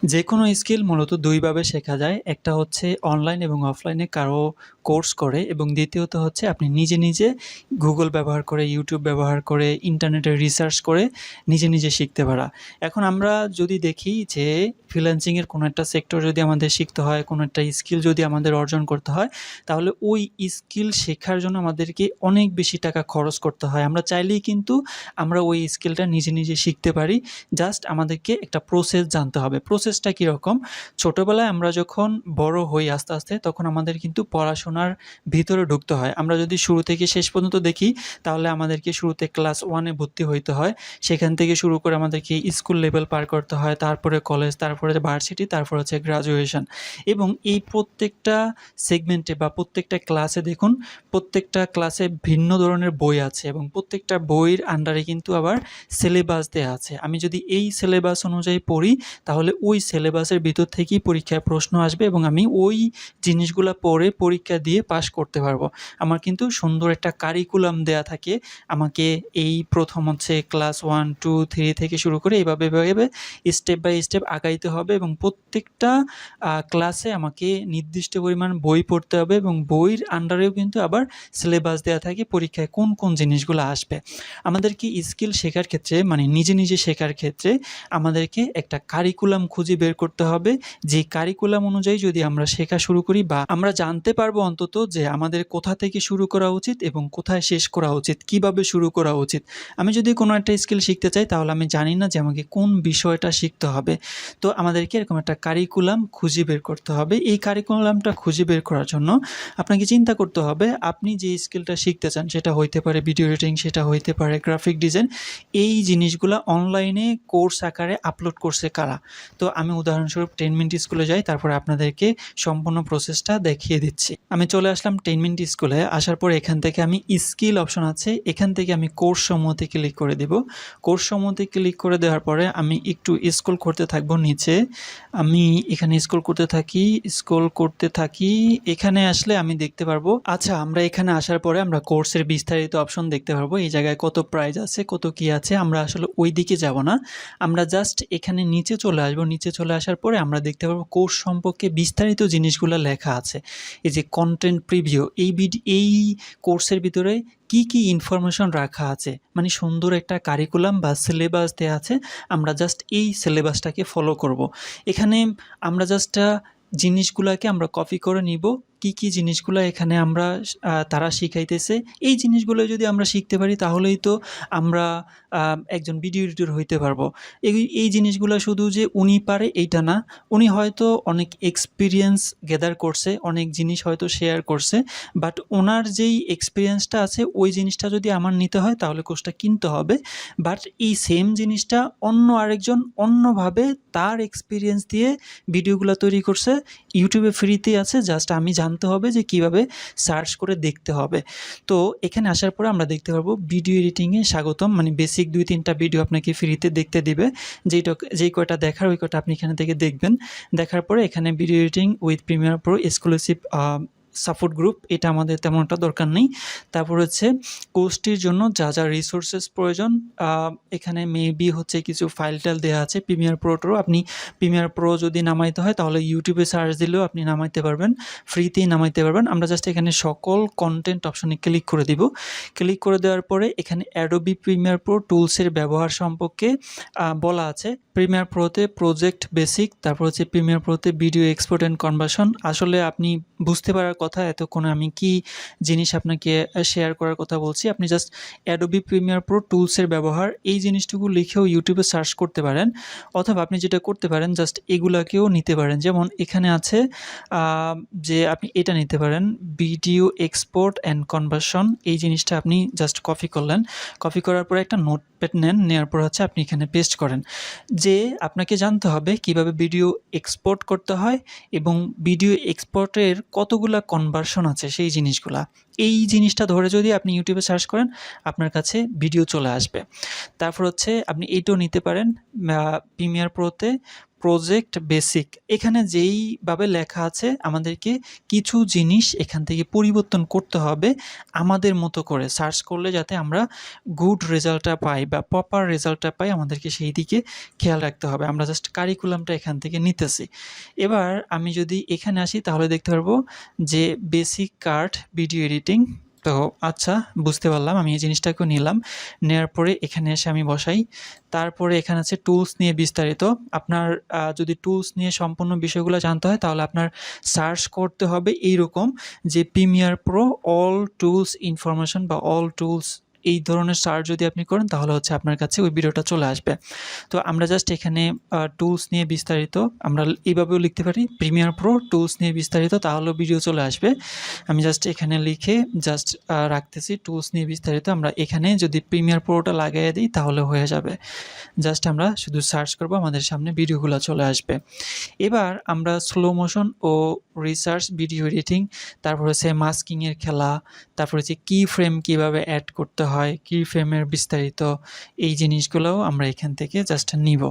যেকোনো স্কিল মূলত ২ ভাবে শেখা যায়। একটা হচ্ছে অনলাইন এবং অফলাইনে কারো কোর্স করে এবং দ্বিতীয়ত হচ্ছে আপনি নিজে, নিজে Google ব্যবহার করে, YouTube ব্যবহার করে, ইন্টারনেটে রিসার্চ করে নিজে, নিজে শিখতে পারা। এখন আমরা যদি দেখি যে ফ্রিল্যান্সিং এর কোনো একটা সেক্টর যদি আমাদের শিখতে হয়, কোনো একটা স্কিল যদি আমাদের অর্জন করতে হয়, তাহলে ওই স্কিল শেখার জন্য আমাদেরকে অনেক বেশি টাকা খরচ করতে হয়। আমরা চাইলেই কিন্তু আমরা ওই স্কিলটা নিজে, নিজে শিখতে পারি। জাস্ট আমাদেরকে একটা প্রসেস জানতে হবে। প্রসেসটা কীরকম? ছোটোবেলায় আমরা যখন বড় হই আস্তে, আস্তে তখন আমাদের কিন্তু পড়াশোনার ভিতরে ঢুকতে হয়। আমরা যদি শুরু থেকে শেষ পর্যন্ত দেখি তাহলে আমাদেরকে শুরুতে ক্লাস 1 এ ভর্তি হইতে হয়। সেখান থেকে শুরু করে আমাদেরকে স্কুল লেভেল পার করতে হয়, তারপরে কলেজ, তারপরে ভার্সিটি, তারপর হচ্ছে গ্র্যাজুয়েশন এবং এই প্রত্যেকটা সেগমেন্টে বা প্রত্যেকটা ক্লাসে দেখুন, প্রত্যেকটা ক্লাসে ভিন্ন ধরনের বই আছে এবং প্রত্যেকটা বইয়ের আন্ডারে কিন্তু আবার সিলেবাস দেয়া আছে। আমি যদি এই সিলেবাস অনুযায়ী পড়ি তাহলে ওই সিলেবাসের ভিতর থেকেই পরীক্ষায় প্রশ্ন আসবে এবং আমি ওই জিনিসগুলা পড়ে পরীক্ষা দিয়ে পাস করতে পারবো। আমার কিন্তু সুন্দর একটা কারিকুলাম দেয়া থাকে। আমাকে এই প্রথম হচ্ছে ক্লাস 1, 2, 3 থেকে শুরু করে এভাবে, এভাবে স্টেপ বাই স্টেপ আগাইতে হবে এবং প্রত্যেকটা ক্লাসে আমাকে নির্দিষ্ট পরিমাণ বই পড়তে হবে এবং বইয়ের আন্ডারেও কিন্তু আবার সিলেবাস দেয়া থাকে পরীক্ষায় কোন, কোন জিনিসগুলো আসবে। আমাদেরকে স্কিল শেখার ক্ষেত্রে মানে নিজে, নিজে শেখার ক্ষেত্রে আমাদেরকে একটা কারিকুলাম খুঁজে বের করতে হবে। যে কারিকুলাম অনুযায়ী যদি আমরা শেখা শুরু করি বা আমরা জানতে পারবো অন্তত যে আমাদের কোথা থেকে শুরু করা উচিত এবং কোথায় শেষ করা উচিত, কিভাবে শুরু করা উচিত। আমি যদি কোনো একটা স্কিল শিখতে চাই তাহলে আমি জানি না যে আমাকে কোন বিষয়টা শিখতে হবে। তো আমাদেরকে এরকম একটা কারিকুলাম খুঁজে বের করতে হবে। এই কারিকুলামটা খুঁজে বের করার জন্য আপনাকে চিন্তা করতে হবে আপনি যে স্কিলটা শিখতে চান সেটা হইতে পারে ভিডিও এডিটিং, সেটা হইতে পারে গ্রাফিক ডিজাইন। এই জিনিসগুলা অনলাইনে কোর্স আকারে আপলোড করছে কারা? তো আমি উদাহরণস্বরূপ 10 মিনিট স্কুলে যাই, তারপরে আপনাদেরকে সম্পূর্ণ প্রসেসটা দেখিয়ে দিচ্ছি। আমি চলে আসলাম 10 মিনিট স্কুলে। আসার পর এখান থেকে আমি স্কিল অপশন আছে, এখান থেকে আমি কোর্স সমূহতে ক্লিক করে দিব। কোর্স সমূহতে ক্লিক করে দেওয়ার পরে আমি একটু স্ক্রল করতে থাকবো নিচে। আমি এখানে স্ক্রল করতে থাকি, স্ক্রল করতে থাকি। এখানে আসলে আমি দেখতে পারবো, আচ্ছা আমরা এখানে আসার পরে আমরা কোর্সের বিস্তারিত অপশন দেখতে পারবো। এই জায়গায় কত প্রাইস আছে, কত কি আছে। আমরা আসলে ওই দিকে যাব না, আমরা জাস্ট এখানে নিচে চলে আসবো। নিচে চলে আসার পরে আমরা দেখতে পারবো কোর্স সম্পর্কে বিস্তারিত জিনিসগুলো লেখা আছে। এই যে কন্টেন্ট প্রিভিউ, এই কোর্সের ভিতরে কি, কি ইনফরমেশন রাখা আছে, মানে সুন্দর একটা কারিকুলাম বা সিলেবাস দেয়া আছে। আমরা জাস্ট এই সিলেবাসটাকে ফলো করব। এখানে আমরা জাস্ট জিনিসগুলাকে আমরা কপি করে নিব। কি, কি জিনিসগুলা এখানে আমরা তারা শিখাইতেছে, এই জিনিসগুলো যদি আমরা শিখতে পারি তাহলেই তো আমরা একজন ভিডিও এডিটর হইতে পারবো। এই জিনিসগুলা শুধু যে উনি পারে এইটা না, উনি হয়তো অনেক এক্সপেরিয়েন্স গ্যাদার করছে, অনেক জিনিস হয়তো শেয়ার করছে, বাট ওনার যেই এক্সপেরিয়েন্সটা আছে ওই জিনিসটা যদি আমার নিতে হয় তাহলে কোর্সটা কিনতে হবে। বাট এই সেম জিনিসটা অন্য আরেকজন অন্যভাবে তার এক্সপেরিয়েন্স দিয়ে ভিডিওগুলা তৈরি করছে, ইউটিউবে ফ্রিতেই আছে। জাস্ট আমি জানতে হবে যে কিভাবে সার্চ করে দেখতে হবে। তো এখানে আসার পরে আমরা দেখতে পারবো ভিডিও এডিটিংয়ে স্বাগতম, মানে বেসিক 2-3টা ভিডিও আপনাকে ফ্রিতে দেখতে দিবে। যেই কয়টা দেখার ওই কয়টা আপনি এখানে থেকে দেখবেন। দেখার পরে এখানে video editing with Premiere Pro exclusive support group, এটা আমাদের তেমন একটা দরকার নেই। তারপর হচ্ছে কোর্সটির জন্য যা, যা রিসোর্সেস প্রয়োজন, এখানে মেবি হচ্ছে কিছু ফাইল-টাইল দেয়া আছে। প্রিমিয়ার প্রো আপনি প্রিমিয়ার প্রো যদি নামাইতে হয় তাহলে ইউটিউবে সার্চ দিলেও আপনি নামাইতে পারবেন, ফ্রিতেই নামাইতে পারবেন। আমরা জাস্ট এখানে সকল কন্টেন্ট অপশনে ক্লিক করে দিব। ক্লিক করে দেওয়ার পরে এখানে অ্যাডোবি প্রিমিয়ার প্রো টুলসের ব্যবহার সম্পর্কে বলা আছে। প্রিমিয়ার প্রোতে প্রজেক্ট বেসিক, তারপর হচ্ছে প্রিমিয়ার প্রোতে ভিডিও এক্সপোর্ট অ্যান্ড কনভার্সন। আসলে আপনি বুঝতে পারার কথা, এতক্ষণে আমি কি জিনিস আপনাকে শেয়ার করার কথা বলছি। আপনি জাস্ট অ্যাডোবি প্রিমিয়ার প্রো টুলসের ব্যবহার এই জিনিসটুকু লিখেও ইউটিউবে সার্চ করতে পারেন, অথবা আপনি যেটা করতে পারেন জাস্ট এগুলাকেও নিতে পারেন। যেমন এখানে আছে যে আপনি এটা নিতে পারেন, ভিডিও এক্সপোর্ট অ্যান্ড কনভার্সন। এই জিনিসটা আপনি জাস্ট কপি করলেন, কপি করার পরে একটা নোটপ্যাড নেন, নেওয়ার পর হচ্ছে আপনি এখানে পেস্ট করেন। যে আপনাকে জানতে হবে কিভাবে ভিডিও এক্সপোর্ট করতে হয় এবং ভিডিও এক্সপোর্টের কতগুলা কনভার্সন আছে সেই জিনিসগুলা। এই জিনিসটা ধরে যদি আপনি ইউটিউবে সার্চ করেন আপনার কাছে ভিডিও চলে আসবে। তারপর হচ্ছে আপনি এইটাও নিতে পারেন প্রিমিয়ার প্রোতে প্রজেক্ট বেসিক। এখানে যেইভাবে লেখা আছে আমাদেরকে কিছু জিনিস এখান থেকে পরিবর্তন করতে হবে আমাদের মতো করে সার্চ করলে, যাতে আমরা গুড রেজাল্টটা পাই বা প্রপার রেজাল্টটা পাই, আমাদেরকে সেই দিকে খেয়াল রাখতে হবে। আমরা জাস্ট কারিকুলামটা এখান থেকে নিতেছি। এবার আমি যদি এখানে আসি তাহলে দেখতে পারবো যে বেসিক কার্ড ভিডিও এডিটিং। তো আচ্ছা, বুঝতে পারলাম, আমি এই জিনিসটাকেও নিলাম। নেওয়ার পরে এখানে এসে আমি বসাই। তারপরে এখানে আছে টুলস নিয়ে বিস্তারিত। আপনার যদি টুলস নিয়ে সম্পূর্ণ বিষয়গুলো জানতে হয় তাহলে আপনার সার্চ করতে হবে এইরকম যে Premiere Pro all tools information বা অল টুলস, এই ধরনের সার্চ যদি আপনি করেন তাহলে হচ্ছে আপনার কাছে ওই ভিডিওটা চলে আসবে। তো আমরা জাস্ট এখানে টুলস নিয়ে বিস্তারিত আমরা এইভাবেও লিখতে পারি, প্রিমিয়ার প্রো টুলস নিয়ে বিস্তারিত, তাহলেও ভিডিও চলে আসবে। আমি জাস্ট এখানে লিখে জাস্ট রাখতেছি টুলস নিয়ে বিস্তারিত। আমরা এখানে যদি প্রিমিয়ার প্রোটা লাগিয়ে দিই তাহলে হয়ে যাবে। জাস্ট আমরা শুধু সার্চ করব, আমাদের সামনে ভিডিওগুলো চলে আসবে। এবার আমরা স্লো মোশন ও রিসার্চ ভিডিও এডিটিং, তারপর হচ্ছে মাস্কিংয়ের খেলা, তারপর হচ্ছে কি ফ্রেম কীভাবে অ্যাড করতে হয়, কি ফ্রেমের বিস্তারিত, এই জিনিসগুলোও আমরা এখান থেকে জাস্ট নিব।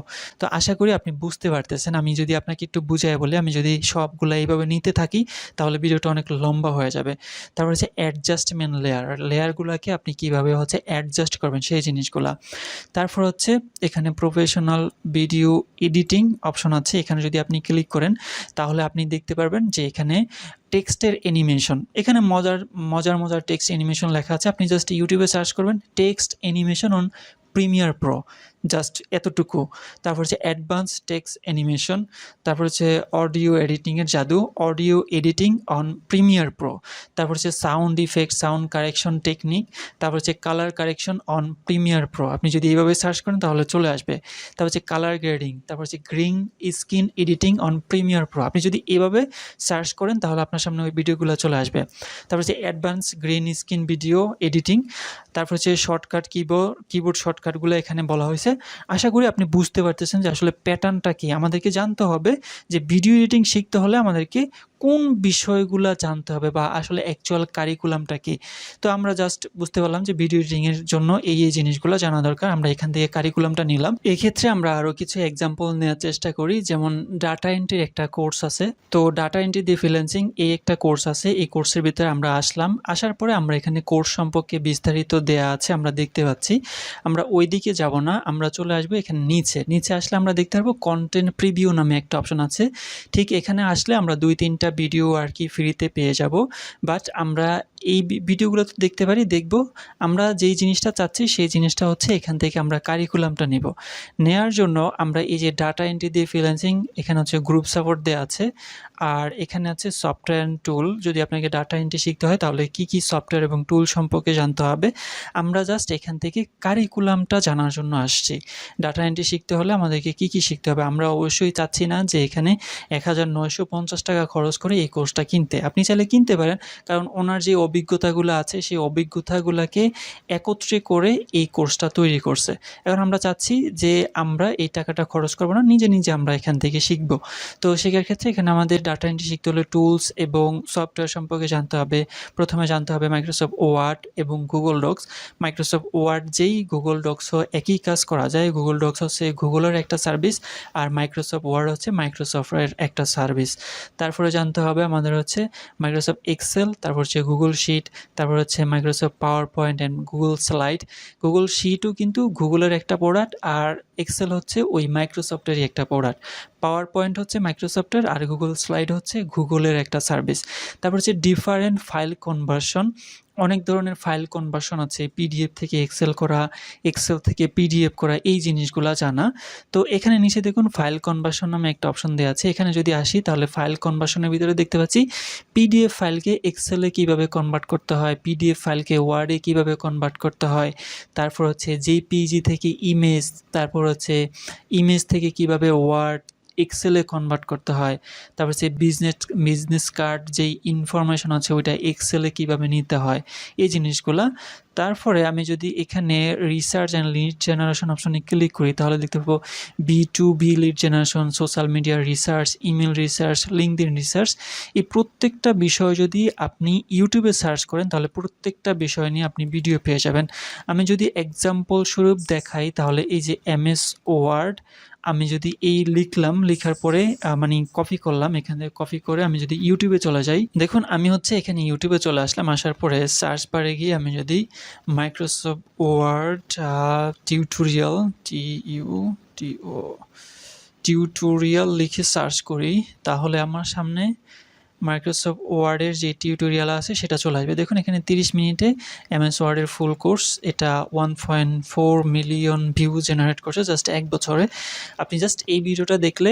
তো আশা করি আপনি বুঝতে পারতেছেন। আমি যদি আপনাকে একটু বুঝাই বলি, আমি যদি সবগুলো এইভাবে নিতে থাকি তাহলে ভিডিওটা অনেক লম্বা হয়ে যাবে। তারপর হচ্ছে অ্যাডজাস্টমেন্ট লেয়ারগুলোকে আপনি কীভাবে হচ্ছে অ্যাডজাস্ট করবেন সেই জিনিসগুলা। তারপর হচ্ছে এখানে প্রফেশনাল ভিডিও এডিটিং অপশন আছে, এখানে যদি আপনি ক্লিক করেন তাহলে আপনি দেখতে পারবেন যে এখানে টেক্সটের অ্যানিমেশন, এখানে মজার টেক্সট অ্যানিমেশন লেখা আছে। আপনি জাস্ট ইউটিউবে সার্চ করবেন text animation on Premiere Pro, just এতটুকু। তারপর হচ্ছে অ্যাডভান্স টেক্সট অ্যানিমেশন, তারপর হচ্ছে অডিও এডিটিংয়ের জাদু, audio editing on Premiere Pro, তারপর হচ্ছে sound effect, sound correction technique, তারপর হচ্ছে colour correction on Premiere Pro. আপনি যদি এইভাবে সার্চ করেন তাহলে চলে আসবে। তারপর হচ্ছে কালার গ্রেডিং, তারপর হচ্ছে green skin editing on Premiere Pro. আপনি যদি এভাবে সার্চ করেন তাহলে আপনার সামনে ওই ভিডিওগুলো চলে আসবে। তারপর হচ্ছে advance green skin video editing, তারপর হচ্ছে শর্টকাট কিবোর্ড শর্টকাটগুলো এখানে বলা হয়েছে। আশা করি আপনি বুঝতে পারতেছেন যে আসলে প্যাটার্নটা কি। আমাদেরকে জানতে হবে যে ভিডিও এডিটিং শিখতে হলে আমাদেরকে কোন বিষয়গুলো জানতে হবে বা আসলে অ্যাকচুয়াল কারিকুলামটা কি। তো আমরা জাস্ট বুঝতে পারলাম যে ভিডিও এডিটিংয়ের জন্য এই জিনিসগুলো জানা দরকার। আমরা এখান থেকে কারিকুলামটা নিলাম। এক্ষেত্রে আমরা আরও কিছু এক্সাম্পল নেওয়ার চেষ্টা করি, যেমন ডাটা এন্ট্রির একটা কোর্স আছে। তো ডাটা এন্ট্রি দিয়ে ফ্রিল্যান্সিং এই একটা কোর্স আছে। এই কোর্সের ভিতরে আমরা আসলাম, আসার পরে আমরা এখানে কোর্স সম্পর্কে বিস্তারিত দেয়া আছে আমরা দেখতে পাচ্ছি। আমরা ওই দিকে যাব না, আমরা চলে আসবো এখানে নিচে আসলে আমরা দেখতে পারবো কন্টেন্ট প্রিভিউ নামে একটা অপশন আছে। ঠিক এখানে আসলে আমরা 2-3টা ভিডিও আর কি ফ্রিতে পেয়ে যাব। বাট আমরা এই ভিডিওগুলো তো দেখতে পারি, দেখব। আমরা যেই জিনিসটা চাচ্ছি সেই জিনিসটা হচ্ছে এখান থেকে আমরা কারিকুলামটা নেব। নেওয়ার জন্য আমরা এই যে ডাটা এন্ট্রি দিয়ে ফ্রিল্যান্সিং, এখানে হচ্ছে গ্রুপ সাপোর্ট দেওয়া আছে, আর এখানে আছে সফটওয়্যার অ্যান্ড টুল। যদি আপনাকে ডাটা এন্ট্রি শিখতে হয় তাহলে কি সফটওয়্যার এবং টুল সম্পর্কে জানতে হবে। আমরা জাস্ট এখান থেকে কারিকুলামটা জানার জন্য আসছি। ডাটা এন্ট্রি শিখতে হলে আমাদেরকে কি শিখতে হবে। আমরা অবশ্যই চাচ্ছি না যে এখানে 1950 টাকা খরচ করে এই কোর্সটা কিনতে। আপনি চাইলে কিনতে পারেন, কারণ ওনার যে অভিজ্ঞতাগুলো আছে সেই অভিজ্ঞতাগুলোকে একত্রে করে এই কোর্সটা তৈরি করছে। এখন আমরা চাচ্ছি যে আমরা এই টাকাটা খরচ করবো না, নিজে আমরা এখান থেকে শিখব। তো শেখার ক্ষেত্রে এখানে আমাদের ডাটা এন্ট্রি শিখতে হলে টুলস এবং সফটওয়্যার সম্পর্কে জানতে হবে। প্রথমে জানতে হবে মাইক্রোসফট ওয়ার্ড এবং গুগল ডক্স। মাইক্রোসফট ওয়ার্ড যেই গুগল ডক্সও একই কাজ করা যায়। গুগল ডক্স হচ্ছে গুগলের একটা সার্ভিস, আর মাইক্রোসফট ওয়ার্ড হচ্ছে মাইক্রোসফটের একটা সার্ভিস। তারপরে জানতে হবে আমাদের হচ্ছে মাইক্রোসফট এক্সেল, তারপর হচ্ছে গুগল শিট, তারপর হচ্ছে Microsoft power point and Google slide. Google শিটও কিন্তু গুগলের একটা প্রোডাক্ট, আর এক্সেল হচ্ছে ওই মাইক্রোসফটেরই একটা প্রোডাক্ট। পাওয়ার পয়েন্ট হচ্ছে মাইক্রোসফটের, আর গুগল স্লাইড হচ্ছে গুগলের একটা সার্ভিস। তারপর হচ্ছে ডিফারেন্ট ফাইল কনভার্সন। অনেক ধরনের ফাইল কনভার্সন আছে, পিডিএফ থেকে এক্সেল করা, এক্সেল থেকে পিডিএফ করা, এই জিনিসগুলো জানা। তো এখানে নিচে দেখুন ফাইল কনভার্সন নামে একটা অপশন দেওয়া আছে। এখানে যদি আসি তাহলে ফাইল কনভার্সনের ভিতরে দেখতে পাচ্ছি পিডিএফ ফাইলকে এক্সেলে কীভাবে কনভার্ট করতে হয়, পিডিএফ ফাইলকে ওয়ার্ডে কীভাবে কনভার্ট করতে হয়, তারপর হচ্ছে জেপিজি থেকে ইমেজ, তারপর হচ্ছে ইমেজ থেকে কীভাবে ওয়ার্ড, এক্সেলে কনভার্ট করতে হয়, তারপর হচ্ছে বিজনেস কার্ড যেই ইনফরমেশন আছে ওইটা এক্সেলে কীভাবে নিতে হয়, এই জিনিসগুলা। তারপরে আমি যদি এখানে রিসার্চ অ্যান্ড লিড জেনারেশন অপশনে ক্লিক করি তাহলে দেখতে পাবো B2B lead generation, social media research, email research, LinkedIn research. এই প্রত্যেকটা বিষয় যদি আপনি ইউটিউবে সার্চ করেন তাহলে প্রত্যেকটা বিষয় নিয়ে আপনি ভিডিও পেয়ে যাবেন। আমি যদি এক্সাম্পল স্বরূপ দেখাই তাহলে এই যে MS ওয়ার্ড, আমি যদি এই লেখার পরে মানে কপি করলাম, এখান থেকে কপি করে আমি যদি ইউটিউবে চলে যাই, দেখুন আমি হচ্ছে এখানে ইউটিউবে চলে আসলাম। আসার পরে সার্চ বারে গিয়ে আমি যদি মাইক্রোসফট ওয়ার্ড টিউটোরিয়াল লিখে সার্চ করি তাহলে আমার সামনে মাইক্রোসফট ওয়ার্ডের যে টিউটোরিয়াল আছে সেটা চলে আসবে। দেখুন এখানে 30 মিনিটে MS ওয়ার্ডের ফুল কোর্স, এটা 1.4 মিলিয়ন ভিউ জেনারেট করছে জাস্ট 1 বছরে। আপনি জাস্ট এই ভিডিওটা দেখলে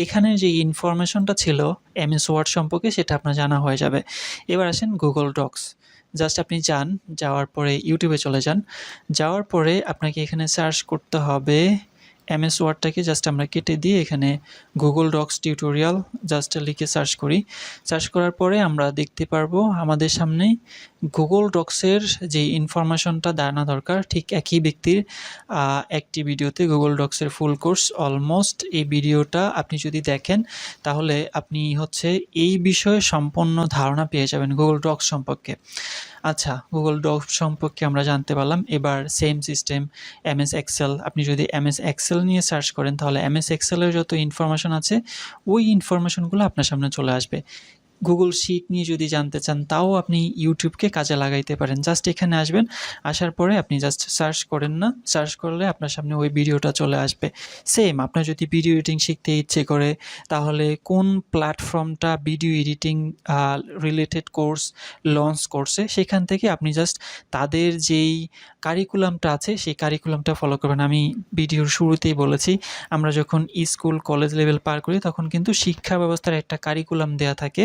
এখানে যে ইনফরমেশনটা ছিল MS ওয়ার্ড সম্পর্কে সেটা আপনার জানা হয়ে যাবে। এবার আসেন গুগল ডক্স, জাস্ট আপনি যাওয়ার পরে ইউটিউবে চলে যান। যাওয়ার পরে আপনাকে এখানে সার্চ করতে হবে MS ওয়ার্ডটাকে জাস্ট আমরা কেটে দিয়ে এখানে গুগল ডক্স টিউটোরিয়াল জাস্ট লিখে সার্চ করি। সার্চ করার পরে আমরা দেখতে পারবো আমাদের সামনে গুগল ডক্সের যে ইনফরমেশনটা জানা দরকার ঠিক একই ব্যক্তির একটি ভিডিওতে গুগল ডক্সের ফুল কোর্স অলমোস্ট এই ভিডিওটা আপনি যদি দেখেন তাহলে আপনি হচ্ছে এই বিষয়ে সম্পূর্ণ ধারণা পেয়ে যাবেন গুগল ডক্স সম্পর্কে। আচ্ছা, গুগল ডক্স সম্পর্কে আমরা জানতে পারলাম। এবার সেম সিস্টেম MS এক্সেল, আপনি যদি MS এক্সেল নিয়ে সার্চ করেন তাহলে MS এক্সেলের যত ইনফরমেশন আছে ওই ইনফরমেশনগুলো আপনার সামনে চলে আসবে। গুগল শিট নিয়ে যদি জানতে চান তাও আপনি ইউটিউবকে কাজে লাগাইতে পারেন। জাস্ট এখানে আসবেন, আসার পরে আপনি জাস্ট সার্চ করেন না, সার্চ করলে আপনার সামনে ওই ভিডিওটা চলে আসবে। সেম আপনার যদি ভিডিও এডিটিং শিখতে ইচ্ছে করে তাহলে কোন প্ল্যাটফর্মটা video editing related course launch করছে সেখান থেকে আপনি জাস্ট তাদের যেই কারিকুলামটা আছে সেই কারিকুলামটা ফলো করবেন। আমি ভিডিওর শুরুতেই বলেছি আমরা যখন স্কুল কলেজ লেভেল পার করি তখন কিন্তু শিক্ষা ব্যবস্থার একটা কারিকুলাম দেওয়া থাকে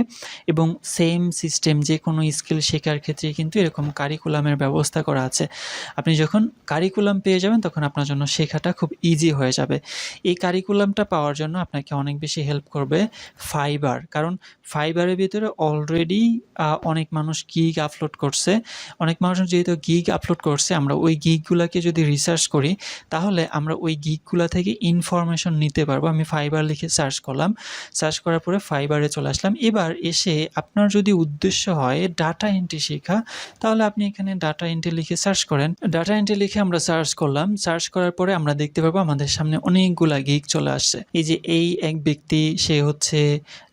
এবং সেম সিস্টেম যে কোনো স্কিল শেখার ক্ষেত্রে কিন্তু এরকম কারিকুলামের ব্যবস্থা করা আছে। আপনি যখন কারিকুলাম পেয়ে যাবেন তখন আপনার জন্য শেখাটা খুব ইজি হয়ে যাবে। এই কারিকুলামটা পাওয়ার জন্য আপনাকে অনেক বেশি হেল্প করবে ফাইবার, কারণ ফাইবারের ভিতরে অলরেডি অনেক মানুষ গিগ আপলোড করছে। অনেক মানুষ যেহেতু গিগ আপলোড করছে আমরা ওই গিগগুলোকে যদি রিসার্চ করি তাহলে আমরা ওই গিগগুলো থেকে ইনফরমেশন নিতে পারবো। আমি ফাইবার লিখে সার্চ করলাম, সার্চ করার পরে ফাইবারে চলে আসলাম। এবার এসে আপনার যদি উদ্দেশ্য হয় ডাটা এন্ট্রি শেখা তাহলে আপনি এখানে ডাটা এন্ট্রি লিখে সার্চ করেন। ডাটা এন্ট্রি লিখে আমরা সার্চ করলাম, সার্চ করার পরে আমরা দেখতে পাবো আমাদের সামনে অনেকগুলা গিগ চলে আসছে। এই যে এই এক ব্যক্তি সে হচ্ছে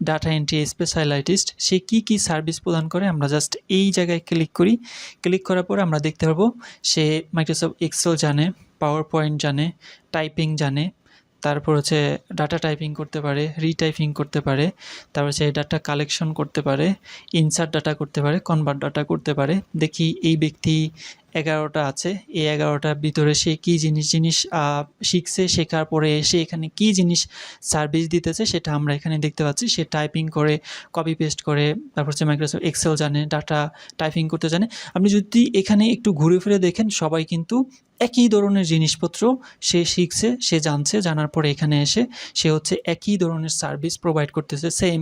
ডাটা এন্ট্রি স্পেশালাইজিস্ট, সে কি সার্ভিস প্রদান করে আমরা জাস্ট এই জায়গায় ক্লিক করি। ক্লিক করার পরে আমরা দেখতে পাবো সে মাইক্রোসফট এক্সেল জানে, পাওয়ার পয়েন্ট জানে, টাইপিং জানে, তারপর হচ্ছে ডাটা টাইপিং করতে পারে, রিটাইপিং করতে পারে, তারপর হচ্ছে ডাটা কালেকশন করতে পারে, ইনসার্ট ডাটা করতে পারে, কনভার্ট ডাটা করতে পারে। দেখি এই ব্যক্তি 11টা আছে, এই 11টার ভিতরে সে কী জিনিস শিখছে, শেখার পরে সে এখানে কী জিনিস সার্ভিস দিতেছে সেটা আমরা এখানে দেখতে পাচ্ছি। সে টাইপিং করে, কপি পেস্ট করে, তারপর হচ্ছে মাইক্রোসফট এক্সেল জানে, ডাটা টাইপিং করতে জানে। আপনি যদি এখানে একটু ঘুরে ফিরে দেখেন সবাই কিন্তু একই ধরনের জিনিসপত্র সে শিখছে, সে জানছে, জানার পরে এখানে এসে সে হচ্ছে একই ধরনের সার্ভিস প্রোভাইড করতেছে। সেম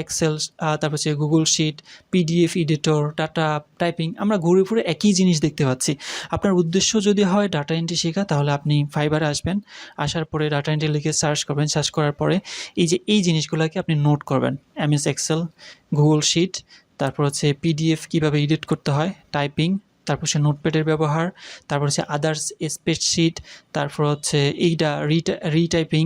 এক্সেল, তারপর হচ্ছে Google sheet, PDF editor, data typing, আমরা ঘুরে ফিরে একই জিনিস দেখতে পাচ্ছি। আপনার উদ্দেশ্য যদি হয় ডাটা এন্ট্রি শেখা তাহলে আপনি ফাইবারে আসবেন, আসার পরে ডাটা এন্ট্রি লিখে সার্চ করবেন, সার্চ করার পরে এই জিনিসগুলোকে আপনি নোট করবেন। MS এক্সেল, গুগল শিট, তারপর হচ্ছে PDF কীভাবে এডিট করতে হয়, টাইপিং, তারপর হচ্ছে নোটপ্যাডের ব্যবহার, তারপর হচ্ছে আদার্স স্প্রেডশিট, তারপর হচ্ছে এইটা রিটাইপিং,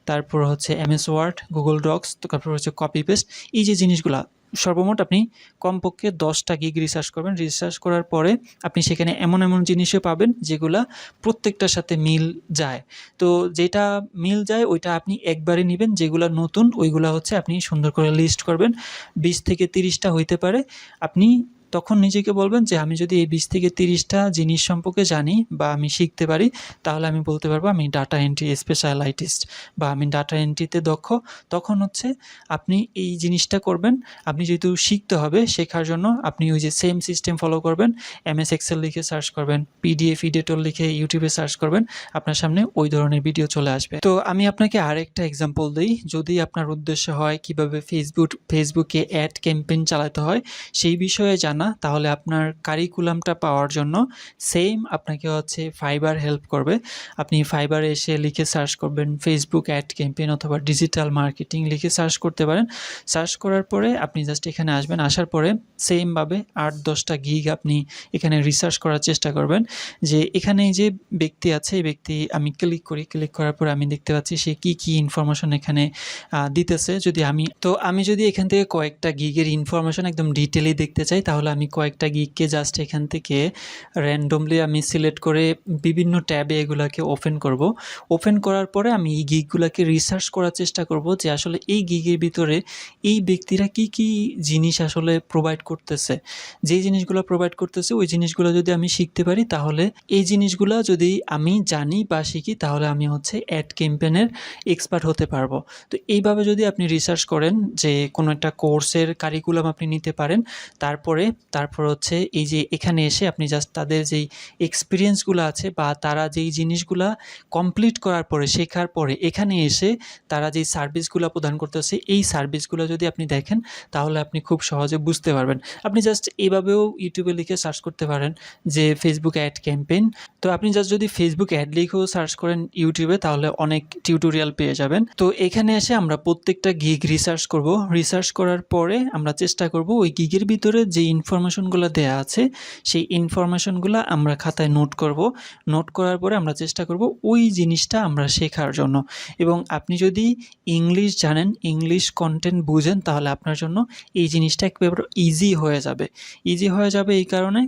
তারপর হচ্ছে MS ওয়ার্ড, গুগল ডক্স, তারপর হচ্ছে কপি পেস্ট। এই যে জিনিসগুলা সর্বমোট আপনি কমপক্ষে 10টা গিগ রিসার্চ করবেন। রিসার্চ করার পরে আপনি সেখানে এমন জিনিসও পাবেন যেগুলা প্রত্যেকটার সাথে মিল যায়। তো যেটা মিল যায় ওইটা আপনি একবারে নেবেন, যেগুলা নতুন ওইগুলা হচ্ছে আপনি সুন্দর করে লিস্ট করবেন। 20 থেকে 30টা হইতে পারে। আপনি তখন নিজেকে বলবেন যে আমি যদি এই 20 থেকে 30টা জিনিস সম্পর্কে জানি বা আমি শিখতে পারি, তাহলে আমি বলতে পারবো আমি ডাটা এন্ট্রি স্পেশালাইটিস্ট বা আমি ডাটা এন্ট্রিতে দক্ষ। তখন হচ্ছে আপনি এই জিনিসটা করবেন। আপনি যেহেতু শিখতে হবে, শেখার জন্য আপনি ওই যে সেম সিস্টেম ফলো করবেন। MS এক্সেল লিখে সার্চ করবেন, PDF এডিটর লিখে ইউটিউবে সার্চ করবেন, আপনার সামনে ওই ধরনের ভিডিও চলে আসবে। তো আমি আপনাকে আরেকটা এক্সাম্পল দিই। যদি আপনার উদ্দেশ্য হয় কিভাবে ফেসবুকে অ্যাড ক্যাম্পেইন চালাতে হয় সেই বিষয়ে জানা, তাহলে আপনার কারিকুলামটা পাওয়ার জন্য সেম আপনাকে হচ্ছে ফাইবার হেল্প করবে। আপনি ফাইবারে এসে লিখে সার্চ করবেন ফেসবুক অ্যাড ক্যাম্পেইন অথবা ডিজিটাল মার্কেটিং লিখে সার্চ করতে পারেন। সার্চ করার পরে আপনি জাস্ট এখানে আসবেন, আসার পরে সেমভাবে 8-10টা গিগ আপনি এখানে রিসার্চ করার চেষ্টা করবেন যে এখানে যে ব্যক্তি আছে, এই ব্যক্তি আমি ক্লিক করার পরে আমি দেখতে পাচ্ছি সে কি ইনফরমেশন এখানে দিতেছে। আমি যদি এখান থেকে কয়েকটা গিগের ইনফরমেশন একদম ডিটেইলি দেখতে চাই, তাহলে আমি কয়েকটা গিগকে জাস্ট এখান থেকে র্যান্ডমলি আমি সিলেক্ট করে বিভিন্ন ট্যাবে এগুলাকে ওপেন করব। ওপেন করার পরে আমি এই গিগগুলাকে রিসার্চ করার চেষ্টা করব যে আসলে এই গিগের ভিতরে এই ব্যক্তিরা কি জিনিস আসলে প্রোভাইড করতেছে। যেই জিনিসগুলো প্রোভাইড করতেছে ওই জিনিসগুলো যদি আমি শিখতে পারি, তাহলে এই জিনিসগুলো যদি আমি জানি বা শিখি, তাহলে আমি হচ্ছে অ্যাড ক্যাম্পেইনের এক্সপার্ট হতে পারবো। তো এইভাবে যদি আপনি রিসার্চ করেন যে কোনো একটা কোর্সের কারিকুলাম আপনি নিতে পারেন, তারপর হচ্ছে এই যে এখানে এসে আপনি জাস্ট তাদের যেই এক্সপিরিয়েন্সগুলো আছে বা তারা যেই জিনিসগুলা কমপ্লিট করার পরে, শেখার পরে এখানে এসে তারা যেই সার্ভিসগুলো প্রদান করতেছে, এই সার্ভিসগুলো যদি আপনি দেখেন, তাহলে আপনি খুব সহজে বুঝতে পারবেন। আপনি জাস্ট এভাবেও ইউটিউবে লিখে সার্চ করতে পারেন যে ফেসবুক অ্যাড ক্যাম্পেইন। তো আপনি জাস্ট যদি ফেসবুক অ্যাড লিখেও সার্চ করেন ইউটিউবে, তাহলে অনেক টিউটোরিয়াল পেয়ে যাবেন। তো এখানে এসে আমরা প্রত্যেকটা গিগ রিসার্চ করব। রিসার্চ করার পরে আমরা চেষ্টা করব ওই গিগের ভিতরে যে ইনফরমেশনগুলো দেয়া আছে সেই ইনফরমেশনগুলো আমরা খাতায় নোট করব। নোট করার পরে আমরা চেষ্টা করব ওই জিনিসটা আমরা শেখার জন্য। এবং আপনি যদি ইংলিশ জানেন, ইংলিশ কন্টেন্ট বুঝেন, তাহলে আপনার জন্য এই জিনিসটা একেবারে ইজি হয়ে যাবে। ইজি হয়ে যাবে এই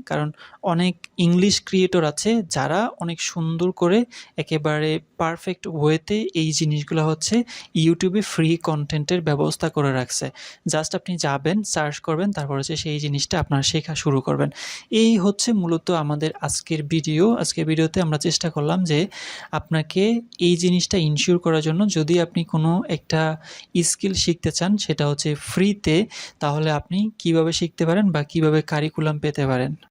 কারণ অনেক ইংলিশ ক্রিয়েটর আছে যারা অনেক সুন্দর করে একেবারে পারফেক্ট ওয়েতে এই জিনিসগুলো হচ্ছে ইউটিউবে ফ্রি কন্টেন্টের ব্যবস্থা করে রাখছে। জাস্ট আপনি যাবেন, সার্চ করবেন, তারপর হচ্ছে সেই জিনিসটা আপনার শেখা শুরু করবেন। এই হচ্ছে মূলত আমাদের আজকের ভিডিও। আজকের ভিডিওতে আমরা চেষ্টা করলাম যে আপনাকে এই জিনিসটা ইনশিওর করার জন্য, যদি আপনি কোনো একটা স্কিল শিখতে চান সেটা হচ্ছে ফ্রিতে, তাহলে আপনি কিভাবে শিখতে পারেন বা কিভাবে কারিকুলাম পেতে পারেন।